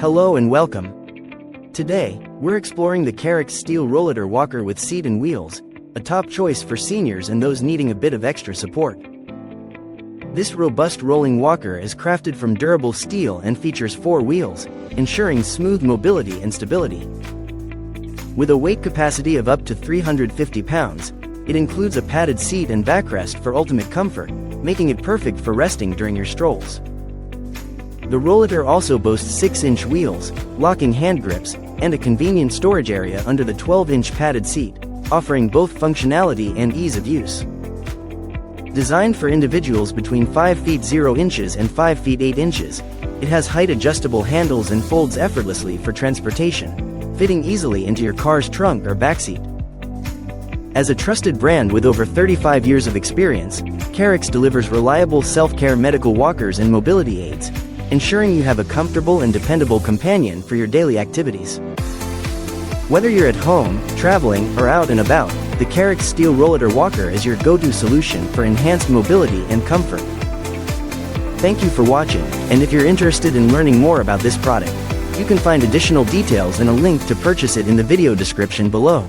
Hello and welcome. Today, we're exploring the Carex Steel Rollator Walker with seat and wheels, a top choice for seniors and those needing a bit of extra support. This robust rolling walker is crafted from durable steel and features 4 wheels, ensuring smooth mobility and stability. With a weight capacity of up to 350 pounds, it includes a padded seat and backrest for ultimate comfort, making it perfect for resting during your strolls. The Rollator also boasts 6-inch wheels, locking hand grips, and a convenient storage area under the 12-inch padded seat, offering both functionality and ease of use. Designed for individuals between 5 feet 0 inches and 5 feet 8 inches, it has height-adjustable handles and folds effortlessly for transportation, fitting easily into your car's trunk or backseat. As a trusted brand with over 35 years of experience, Carex delivers reliable self-care medical walkers and mobility aids, ensuring you have a comfortable and dependable companion for your daily activities. Whether you're at home, traveling, or out and about, the Carex Steel Rollator Walker is your go-to solution for enhanced mobility and comfort. Thank you for watching, and if you're interested in learning more about this product, you can find additional details and a link to purchase it in the video description below.